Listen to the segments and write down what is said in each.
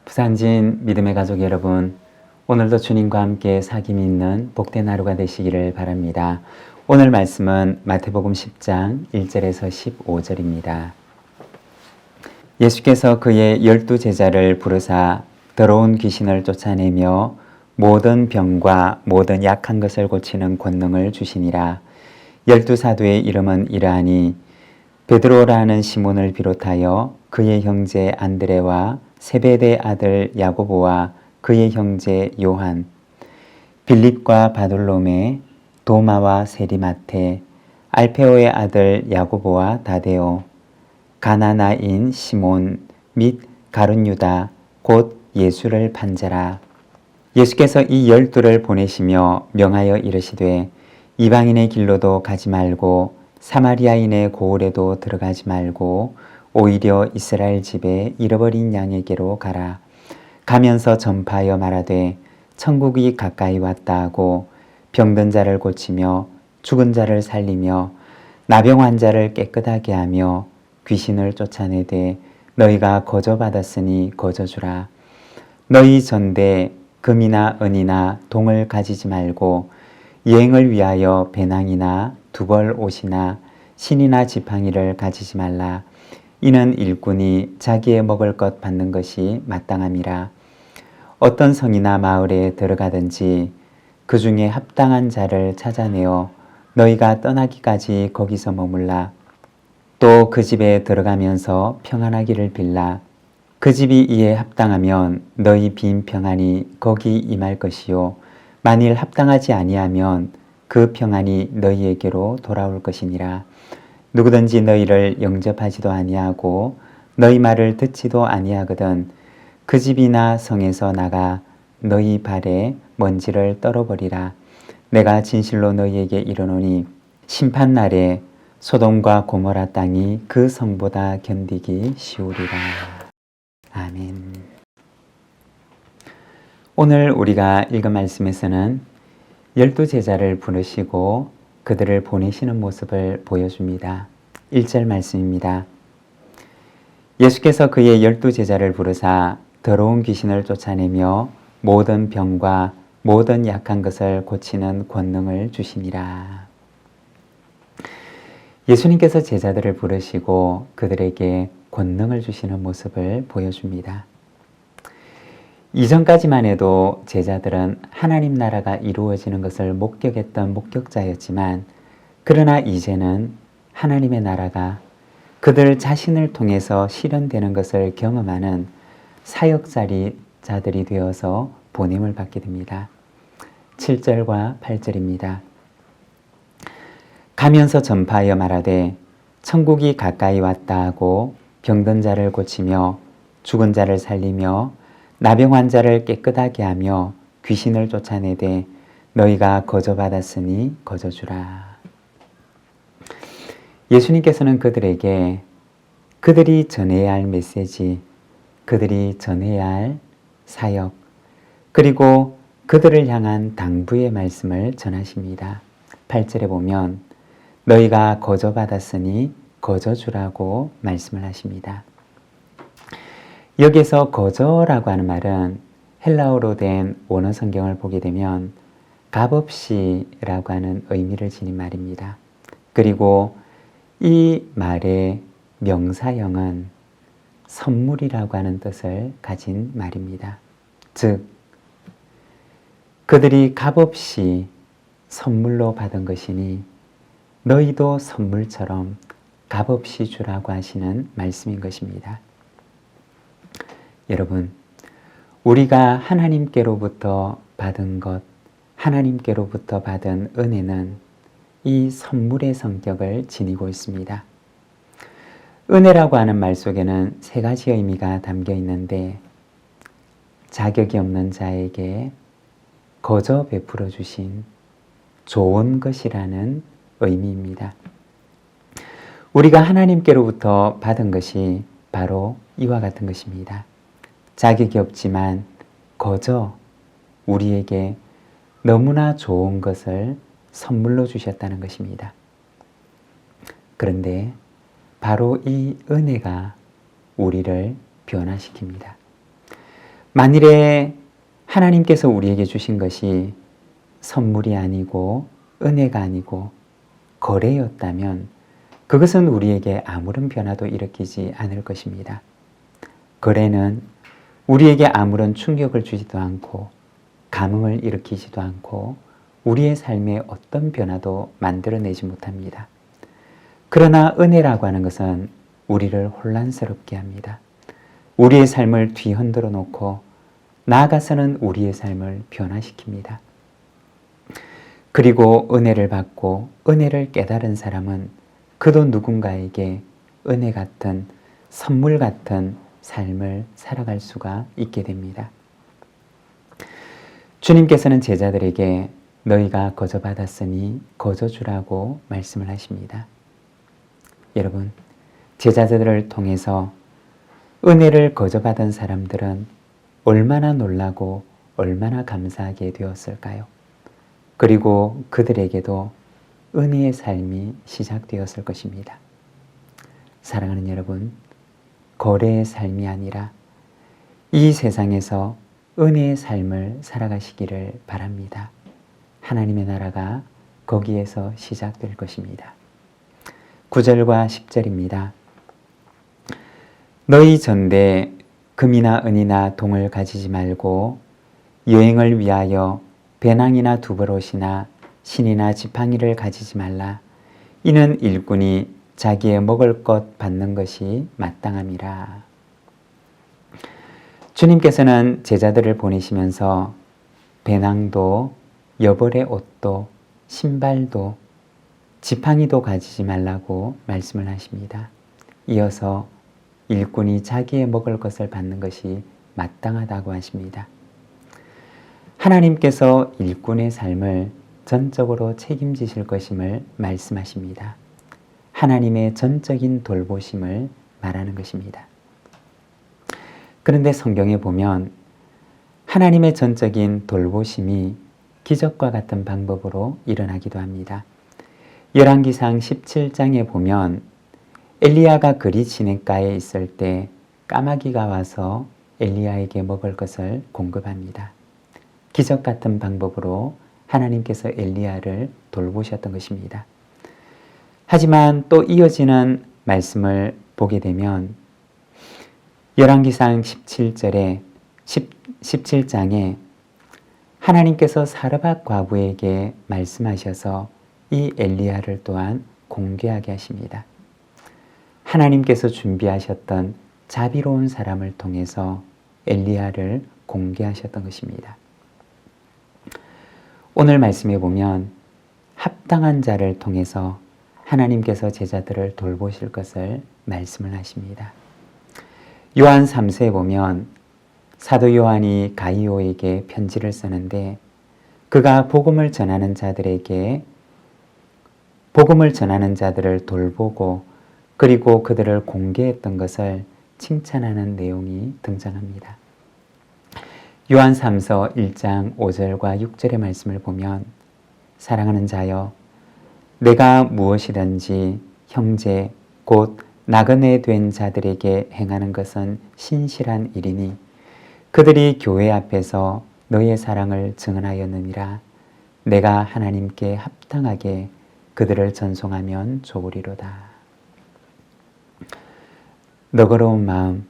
부산진 믿음의 가족 여러분, 오늘도 주님과 함께 사귐 있는 복된 하루가 되시기를 바랍니다. 오늘 말씀은 마태복음 10장 1절에서 15절입니다. 예수께서 그의 12제자를 부르사 더러운 귀신을 쫓아내며 모든 병과 모든 약한 것을 고치는 권능을 주시니라. 12사도의 이름은 이러하니 베드로라는 시몬을 비롯하여 그의 형제 안드레와 세베대 아들 야고보와 그의 형제 요한, 빌립과 바돌로메, 도마와 세리마테, 알페오의 아들 야고보와 다데오, 가나나인 시몬 및 가룟 유다 곧 예수를 판자라. 예수께서 이 12를 보내시며 명하여 이르시되 이방인의 길로도 가지 말고 사마리아인의 고을에도 들어가지 말고 오히려 이스라엘 집에 잃어버린 양에게로 가라. 가면서 전파하여 말하되 천국이 가까이 왔다 하고 병든 자를 고치며 죽은 자를 살리며 나병 환자를 깨끗하게 하며 귀신을 쫓아내되 너희가 거저받았으니 거저주라. 너희 전대 금이나 은이나 동을 가지지 말고 여행을 위하여 배낭이나 두벌 옷이나 신이나 지팡이를 가지지 말라. 이는 일꾼이 자기의 먹을 것 받는 것이 마땅함이라. 어떤 성이나 마을에 들어가든지 그 중에 합당한 자를 찾아내어 너희가 떠나기까지 거기서 머물라. 또 그 집에 들어가면서 평안하기를 빌라. 그 집이 이에 합당하면 너희 빈 평안이 거기 임할 것이요 만일 합당하지 아니하면 그 평안이 너희에게로 돌아올 것이니라. 누구든지 너희를 영접하지도 아니하고 너희 말을 듣지도 아니하거든 그 집이나 성에서 나가 너희 발에 먼지를 떨어버리라. 내가 진실로 너희에게 이르노니 심판날에 소돔과 고모라 땅이 그 성보다 견디기 쉬우리라. 아멘. 오늘 우리가 읽은 말씀에서는 12제자를 부르시고 그들을 보내시는 모습을 보여줍니다. 1절 말씀입니다. 예수께서 그의 12제자를 부르사 더러운 귀신을 쫓아내며 모든 병과 모든 약한 것을 고치는 권능을 주시니라. 예수님께서 제자들을 부르시고 그들에게 권능을 주시는 모습을 보여줍니다. 이전까지만 해도 제자들은 하나님 나라가 이루어지는 것을 목격했던 목격자였지만 그러나 이제는 하나님의 나라가 그들 자신을 통해서 실현되는 것을 경험하는 사역자들이 되어서 보냄을 받게 됩니다. 7절과 8절입니다. 가면서 전파하여 말하되 천국이 가까이 왔다 하고 병든 자를 고치며 죽은 자를 살리며 나병 환자를 깨끗하게 하며 귀신을 쫓아내되 너희가 거저받았으니 거저주라. 예수님께서는 그들에게 그들이 전해야 할 메시지, 그들이 전해야 할 사역, 그리고 그들을 향한 당부의 말씀을 전하십니다. 8절에 보면 너희가 거저받았으니 거저주라고 말씀을 하십니다. 여기서 거저라고 하는 말은 헬라어로 된 원어 성경을 보게 되면 값없이라고 하는 의미를 지닌 말입니다. 그리고 이 말의 명사형은 선물이라고 하는 뜻을 가진 말입니다. 즉, 그들이 값없이 선물로 받은 것이니 너희도 선물처럼 값없이 주라고 하시는 말씀인 것입니다. 여러분, 우리가 하나님께로부터 받은 것, 하나님께로부터 받은 은혜는 이 선물의 성격을 지니고 있습니다. 은혜라고 하는 말 속에는 세 가지 의미가 담겨 있는데 자격이 없는 자에게 거저 베풀어 주신 좋은 것이라는 의미입니다. 우리가 하나님께로부터 받은 것이 바로 이와 같은 것입니다. 자격이 없지만 거저 우리에게 너무나 좋은 것을 선물로 주셨다는 것입니다. 그런데 바로 이 은혜가 우리를 변화시킵니다. 만일에 하나님께서 우리에게 주신 것이 선물이 아니고 은혜가 아니고 거래였다면 그것은 우리에게 아무런 변화도 일으키지 않을 것입니다. 거래는 우리에게 아무런 충격을 주지도 않고 감흥을 일으키지도 않고 우리의 삶에 어떤 변화도 만들어내지 못합니다. 그러나 은혜라고 하는 것은 우리를 혼란스럽게 합니다. 우리의 삶을 뒤흔들어 놓고 나아가서는 우리의 삶을 변화시킵니다. 그리고 은혜를 받고 은혜를 깨달은 사람은 그도 누군가에게 은혜 같은 선물 같은 삶을 살아갈 수가 있게 됩니다. 주님께서는 제자들에게 너희가 거저 받았으니 거저 주라고 말씀을 하십니다. 여러분, 제자들을 통해서 은혜를 거저 받은 사람들은 얼마나 놀라고 얼마나 감사하게 되었을까요? 그리고 그들에게도 은혜의 삶이 시작되었을 것입니다. 사랑하는 여러분, 거래의 삶이 아니라 이 세상에서 은혜의 삶을 살아가시기를 바랍니다. 하나님의 나라가 거기에서 시작될 것입니다. 9절과 10절입니다. 너희 전대 금이나 은이나 동을 가지지 말고 여행을 위하여 배낭이나 두버롯이나 신이나 지팡이를 가지지 말라. 이는 일꾼이 자기의 먹을 것 받는 것이 마땅함이라. 주님께서는 제자들을 보내시면서 배낭도 여벌의 옷도 신발도 지팡이도 가지지 말라고 말씀을 하십니다. 이어서 일꾼이 자기의 먹을 것을 받는 것이 마땅하다고 하십니다. 하나님께서 일꾼의 삶을 전적으로 책임지실 것임을 말씀하십니다. 하나님의 전적인 돌보심을 말하는 것입니다. 그런데 성경에 보면 하나님의 전적인 돌보심이 기적과 같은 방법으로 일어나기도 합니다. 열왕기상 17장에 보면 엘리야가 그리 진해가에 있을 때 까마귀가 와서 엘리야에게 먹을 것을 공급합니다. 기적 같은 방법으로 하나님께서 엘리야를 돌보셨던 것입니다. 하지만 또 이어지는 말씀을 보게 되면 열왕기상 17장에 하나님께서 사르밧 과부에게 말씀하셔서 이 엘리야를 또한 공개하게 하십니다. 하나님께서 준비하셨던 자비로운 사람을 통해서 엘리야를 공개하셨던 것입니다. 오늘 말씀에 보면 합당한 자를 통해서 하나님께서 제자들을 돌보실 것을 말씀을 하십니다. 요한 3서에 보면 사도 요한이 가이오에게 편지를 쓰는데 그가 복음을 전하는 자들을 돌보고 그리고 그들을 공개했던 것을 칭찬하는 내용이 등장합니다. 요한 3서 1장 5절과 6절의 말씀을 보면 사랑하는 자여 내가 무엇이든지 형제 곧 나그네 된 자들에게 행하는 것은 신실한 일이니 그들이 교회 앞에서 너의 사랑을 증언하였느니라. 내가 하나님께 합당하게 그들을 전송하면 좋으리로다. 너그러운 마음,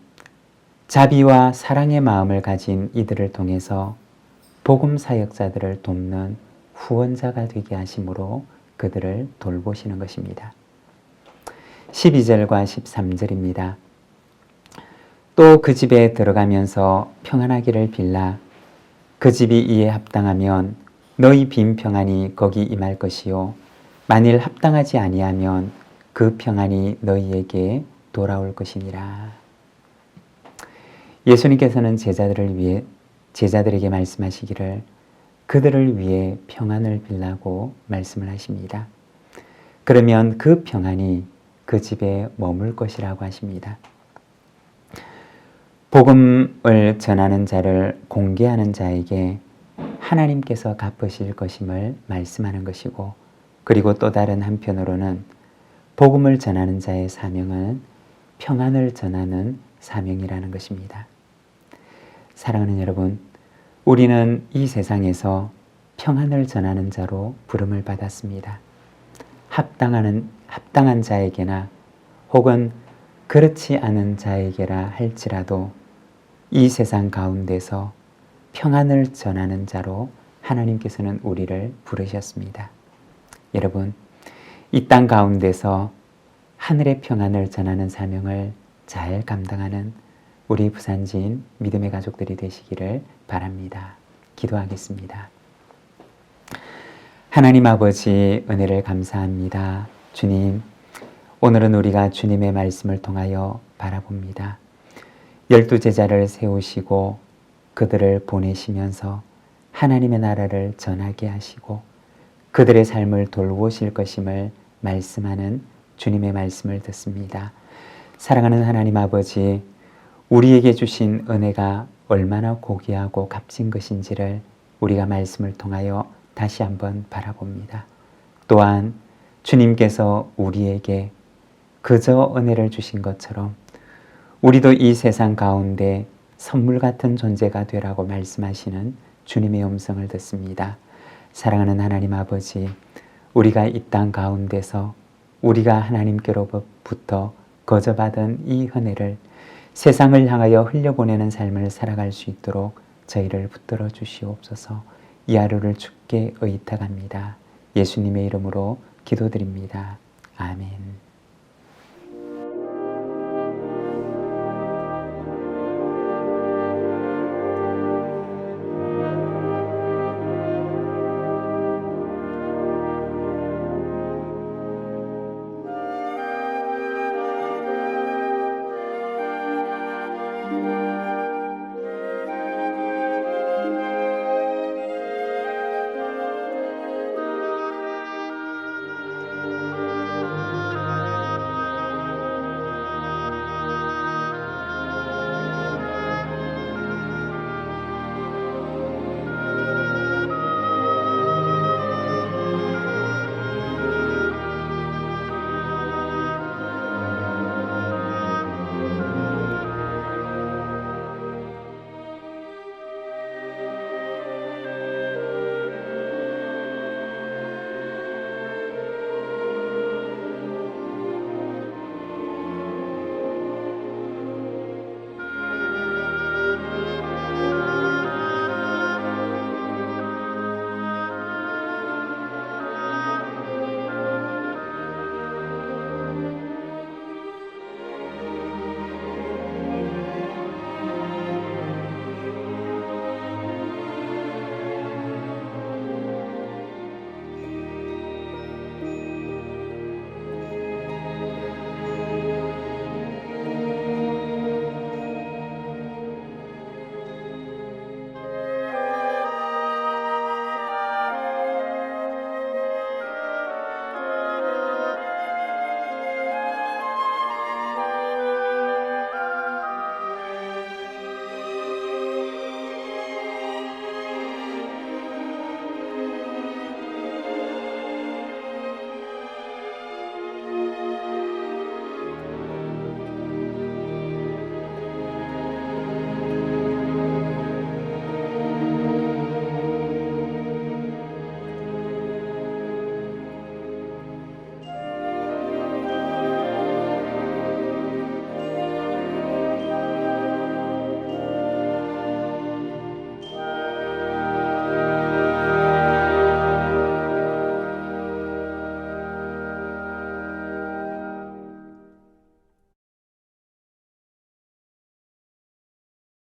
자비와 사랑의 마음을 가진 이들을 통해서 복음 사역자들을 돕는 후원자가 되게 하심으로 그들을 돌보시는 것입니다. 12절과 13절입니다. 또 그 집에 들어가면서 평안하기를 빌라. 그 집이 이에 합당하면 너희 빈 평안이 거기 임할 것이요 만일 합당하지 아니하면 그 평안이 너희에게 돌아올 것이니라. 예수님께서는 제자들에게 말씀하시기를 그들을 위해 평안을 빌라고 말씀을 하십니다. 그러면 그 평안이 그 집에 머물 것이라고 하십니다. 복음을 전하는 자를 공개하는 자에게 하나님께서 갚으실 것임을 말씀하는 것이고, 그리고 또 다른 한편으로는 복음을 전하는 자의 사명은 평안을 전하는 사명이라는 것입니다. 사랑하는 여러분, 우리는 이 세상에서 평안을 전하는 자로 부름을 받았습니다. 합당한 자에게나 혹은 그렇지 않은 자에게라 할지라도 이 세상 가운데서 평안을 전하는 자로 하나님께서는 우리를 부르셨습니다. 여러분, 이 땅 가운데서 하늘의 평안을 전하는 사명을 잘 감당하는 우리 부산지인 믿음의 가족들이 되시기를 바랍니다. 기도하겠습니다. 하나님 아버지, 은혜를 감사합니다. 주님, 오늘은 우리가 주님의 말씀을 통하여 바라봅니다. 12제자를 세우시고 그들을 보내시면서 하나님의 나라를 전하게 하시고 그들의 삶을 돌보실 것임을 말씀하는 주님의 말씀을 듣습니다. 사랑하는 하나님 아버지, 우리에게 주신 은혜가 얼마나 고귀하고 값진 것인지를 우리가 말씀을 통하여 다시 한번 바라봅니다. 또한 주님께서 우리에게 그저 은혜를 주신 것처럼 우리도 이 세상 가운데 선물 같은 존재가 되라고 말씀하시는 주님의 음성을 듣습니다. 사랑하는 하나님 아버지, 우리가 이 땅 가운데서 우리가 하나님께로부터 거저받은 이 은혜를 세상을 향하여 흘려보내는 삶을 살아갈 수 있도록 저희를 붙들어 주시옵소서. 이 하루를 주께 의탁합니다. 예수님의 이름으로 기도드립니다. 아멘.